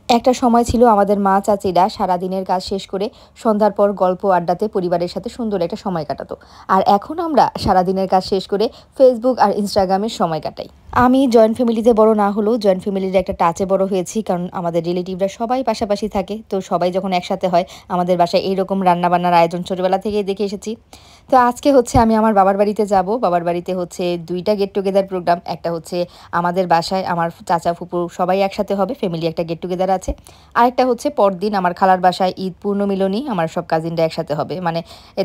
একটা সময় ছিল আমাদের মা চাচিরা সারাদিনের কাজ শেষ করে সন্ধ্যার পর গল্প আড্ডাতে পরিবারের সাথে সুন্দর একটা সময় কাটাতো। আর এখন আমরা সারাদিনের কাজ শেষ করে ফেসবুক আর ইনস্টাগ্রামের সময় কাটাই। আমি জয়েন্ট ফ্যামিলিতে বড় না হলেও জয়েন্ট ফ্যামিলির একটা টাচে বড় হয়েছি, কারণ আমাদের রিলেটিভরা সবাই পাশাপাশি থাকে। তো সবাই যখন একসাথে হয় আমাদের বাসায় এইরকম রান্নাবান্নার আয়োজন ছোটবেলা থেকেই দেখে এসেছি। তো আজকে হচ্ছে আমি আমার বাবার বাড়িতে যাব। বাবার বাড়িতে হচ্ছে দুইটা গেট টুগেদার প্রোগ্রাম। একটা হচ্ছে আমাদের বাসায় আমার চাচা ফুপু সবাই একসাথে হবে, ফ্যামিলি একটা গেট টুগেদার আছে। আরেকটা হচ্ছে পরদিন আমার খালার বাসায় ঈদ পূর্ণমিলনী, আমার সব কাজিনরা একসাথে হবে, মানে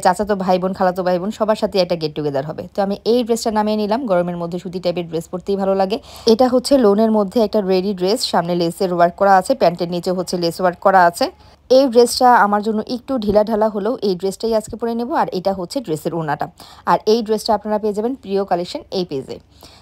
চাচাতো ভাই বোন খালাতো ভাই বোন সবার সাথে একটা গেট টুগেদার হবে। তো আমি এই ড্রেসটা নামিয়ে নিলাম, গরমের মধ্যে সুতি টাইপের ড্রেস পরতেই ভালো লাগে। এটা হচ্ছে লোনের মধ্যে একটা রেডি ড্রেস, সামনে লেসের ওয়ার্ক করা আছে, প্যান্টের নিচে হচ্ছে লেস ওয়ার্ক করা আছে। এই ড্রেসটা আমার জন্য একটু ঢিলা ঢালা হলেও এই ড্রেসটাই আজকে পরে নেব। আর এটা হচ্ছে ড্রেসের ওড়নাটা। আর এই ড্রেসটা আপনারা পেয়ে যাবেন প্রিয় কালেকশন এই পেজে।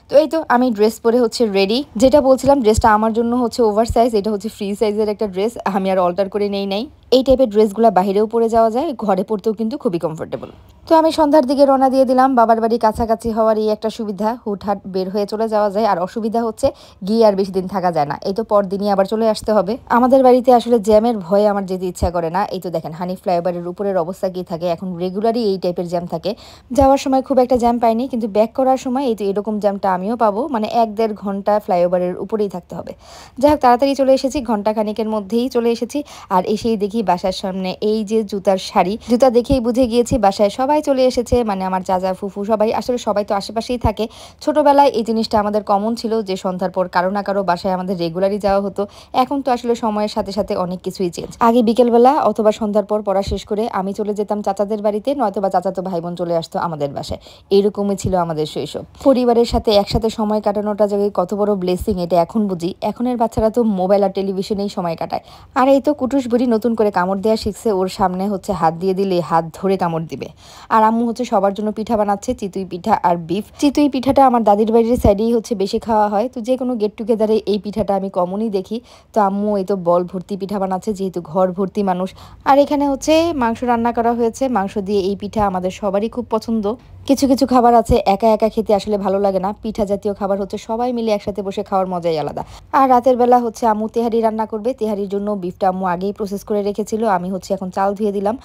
তো এই তো আমি ড্রেস পরে হচ্ছে রেডি। যেটা বলছিলাম, ড্রেসটা আমার জন্য হচ্ছে ওভার সাইজ, এটা হচ্ছে ফ্রি সাইজের একটা ড্রেস, আমি আর অল্টার করে নেই। এই টাইপের ড্রেসগুলো বাইরেও পরে যাওয়া যায়, ঘরে পরতেও কিন্তু খুবই কমফোর্টেবল। তো আমি সন্ধ্যার দিকে রওনা দিয়ে দিলাম। বাবার বাড়ি কাছাকাছি হওয়ার এই একটা সুবিধা, হুটহাট বের হয়ে চলে যাওয়া যায়। আর অসুবিধা হচ্ছে গিয়ে আর বেশি দিন থাকা যায় না, এই তো পরদিনই আবার চলে আসতে হবে। আমাদের বাড়িতে আসলে জ্যামের ভয়ে আমার যেতে ইচ্ছা করে না। এই তো দেখেন হানি ফ্লাইওভারের উপরের অবস্থা কি থাকে, এখন রেগুলারই এই টাইপের জ্যাম থাকে। যাওয়ার সময় খুব একটা জ্যাম পাইনি, কিন্তু ব্যাক করার সময় এই তো এরকম জ্যামটা আমিও পাবো, মানে 1-1.5 ঘন্টা ফ্লাইওভারের উপরেই থাকতে হবে। যাই হোক, তাড়াতাড়ি চলে এসেছি, ঘন্টা খানিকের মধ্যেই চলে এসেছি। আর এসেই দেখি বাসার সামনে এই যে জুতার শাড়ি, জুতা দেখেই বুঝে গিয়েছি বাসায় সবাই চলে এসেছে, মানে আমার চাচা ফুফু সবাই, আসলে সবাই তো আশেপাশেই থাকে। ছোটবেলায় এই জিনিসটা আমাদের কমন ছিল যে সন্ধ্যার পর কারো না কারো বাসায় আমাদের রেগুলারই যাওয়া হতো। এখন তো আসলে সময়ের সাথে সাথে অনেক কিছুই চেঞ্জ। আগে বিকেলবেলা অথবা সন্ধ্যার পর পড়া শেষ করে আমি চলে যেতাম চাচাদের বাড়িতে, নয়তোবা চাচাতো ভাই বোন চলে আসতো আমাদের বাসায়। এরকমই ছিল আমাদের শৈশব। পরিবারের সাথে একসাথে সময় কাটানোটা যে কত বড় ব্লেসিং, এটা এখন বুঝি। এখনের বাচ্চারা তো মোবাইল আর টেলিভিশনেই সময় কাটায়। আর এই তো কুটুস বুড়ি নতুন করে কামড় দেওয়া শিখছে, ওর সামনে হচ্ছে হাত দিয়ে দিলে হাত ধরে কামড় দিবে। আর আম্মু হচ্ছে সবার জন্য পিঠা বানাচ্ছে, চিতুই পিঠা আর বিফ। চিতুই পিঠাটা আমার দাদির বাড়ির সাইডেই হচ্ছে বেশি খাওয়া হয়, তো যে কোনো গেট টুগেদারে এই পিঠাটা আমি কমনই দেখি। তো আম্মু এই তো বল ভর্তি পিঠা বানাচ্ছে, যেহেতু ঘর ভর্তি মানুষ। আর এখানে হচ্ছে মাংস রান্না করা হয়েছে, মাংস দিয়ে এই পিঠা আমাদের সবারই খুব পছন্দ। কিছু কিছু খাবার আছে একা একা খেতে আসলে ভালো লাগে না, পিঠা জাতীয় খাবার হচ্ছে সবাই মিলে একসাথে বসে খাওয়ার মজাই আলাদা। আর রাতের বেলা হচ্ছে আম্মু তেহারি রান্না করবে, তেহারির জন্য বিফটা আম্মু আগেই প্রসেস করে রেখেছিল। আমি হচ্ছে এখন চাল ধুয়ে দিলাম,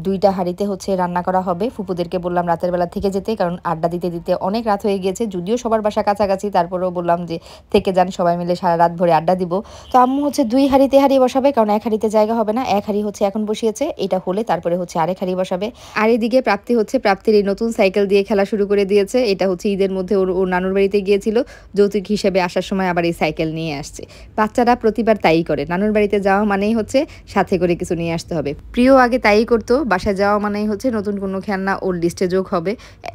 2টা হাঁড়িতে হচ্ছে রান্না করা হবে। ফুপুদেরকে বললাম রাতের বেলা থেকে যেতে, কারণ আড্ডা দিতে দিতে অনেক রাত হয়ে গিয়েছে। যদিও সবার বাসা কাছাকাছি, তারপরেও বললাম যে থেকে যান, সবাই মিলে সারা রাত ভরে আড্ডা দিব। তো আম্মু হচ্ছে 2 হাঁড়ি তেহারি বসাবে, কারণ 1 হাঁড়িতে জায়গা হবে না। 1 হাঁড়ি হচ্ছে এখন বসিয়েছে, এটা হলে তারপরে হচ্ছে আরেক হাঁড়ি বসাবে। আর এদিকে প্রাপ্তি হচ্ছে প্রাপ্তির এই নতুন সাইকেল দিয়ে খেলা শুরু করে দিয়েছে। এটা হচ্ছে ঈদের মধ্যে ওর নানুর বাড়িতে গিয়েছিল, যৌতুক হিসেবে আসার সময় আবার এই সাইকেল নিয়ে আসছে। বাচ্চারা প্রতিবার তাই করে, নানুর বাড়িতে যাওয়া মানেই হচ্ছে সাথে করে কিছু নিয়ে আসতে হবে। প্রিয় আগে তাই করতো, বাসায় যাওয়া মানেই হচ্ছে নতুন কোনো খেলনা ওর লিস্টে যোগ হবে।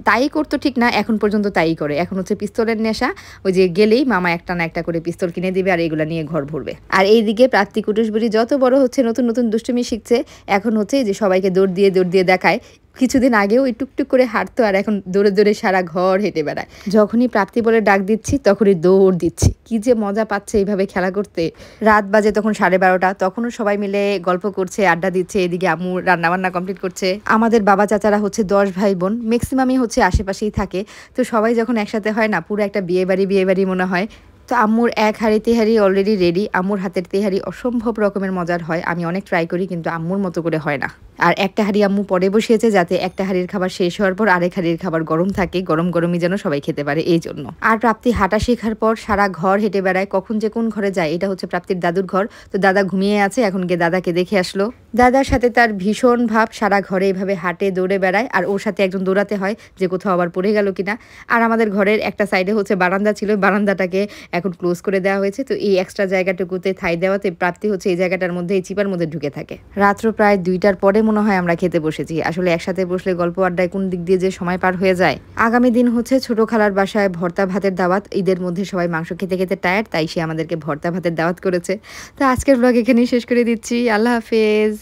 তাই করতো ঠিক না, এখন পর্যন্ত তাই করে। এখন হচ্ছে পিস্তলের নেশা, ওই যে গেলেই মামা একটা না একটা করে পিস্তল কিনে দিবে আর এগুলা নিয়ে ঘর ভরবে। আর এইদিকে প্রাপ্তি কুটুসবুড়ি যত বড় হচ্ছে নতুন নতুন দুষ্টুমি শিখছে। এখন হচ্ছে যে সবাইকে দৌড় দিয়ে দেখায়। কিছুদিন আগেও ওই টুকটুক করে হাঁটতো, আর এখন দৌড়ে দৌড়ে সারা ঘর হেঁটে বেড়ায়। যখনই প্রাপ্তি বলে ডাক দিচ্ছি তখনই দৌড় দিচ্ছি। কি যে মজা পাচ্ছে এইভাবে খেলা করতে। রাত বাজে তখন 12:30, তখনও সবাই মিলে গল্প করছে, আড্ডা দিচ্ছে। এদিকে আম্মু রান্নাবান্না কমপ্লিট করছে। আমাদের বাবা চাচারা হচ্ছে 10 ভাই বোন, ম্যাক্সিমামই হচ্ছে আশেপাশেই থাকে। তো সবাই যখন একসাথে হয় না, পুরো একটা বিয়ে বাড়ি মনে হয়। তো আম্মুর 1 হাঁড়ি তেহারি অলরেডি রেডি। আম্মুর হাতের তেহারি অসম্ভব রকমের মজার হয়, আমি অনেক ট্রাই করি কিন্তু আম্মুর মতো করে হয় না। আর একটা হাঁড়ি আম্মু পরে বসিয়েছে, যাতে একটা হাঁড়ির খাবার শেষ হওয়ার পর আরেক হাঁড়ির খাবার গরম থাকে, গরম গরমই যেন সবাই খেতে পারে এই জন্য। আর প্রাপ্তি হাঁটা শেখার পর সারা ঘর হেঁটে বেড়ায়, কখন যে কোন ঘরে যায়। এটা হচ্ছে প্রাপ্তির দাদুর ঘর। তো দাদা ঘুমিয়ে আছে, এখন গিয়ে দাদাকে দেখে আসলো। দাদার সাথে তার ভীষণ ভাব, সারা ঘরে এইভাবে হাঁটে দৌড়ে বেড়ায়। আর ওর সাথে একজন দৌড়াতে হয় যে কোথাও আবার পড়ে গেল কিনা। আর আমাদের ঘরের একটা সাইডে হচ্ছে বারান্দা ছিল, বারান্দাটাকে এখন ক্লোজ করে দেওয়া হয়েছে। তো এই এক্সট্রা জায়গাটুকুতে ঠাই দেওয়াতে প্রাপ্তি হচ্ছে এই জায়গাটার মধ্যে, এই চিপার মধ্যে ঢুকে থাকে। রাত্র প্রায় 2টার পরে মনে হয় আমরা খেতে বসেছি। আসলে একসাথে বসলে গল্প আড্ডায় কোন দিক দিয়ে যে সময় পার হয়ে যায়। আগামী দিন হচ্ছে ছোট খালার বাসায় ভর্তা ভাতের দাওয়াত। ঈদের মধ্যে সবাই মাংস খেতে খেতে টায়ার্ড, তাই সে আমাদেরকে ভর্তা ভাতের দাওয়াত করেছে। তো আজকের ব্লগ এখানেই শেষ করে দিচ্ছি। আল্লাহ হাফেজ।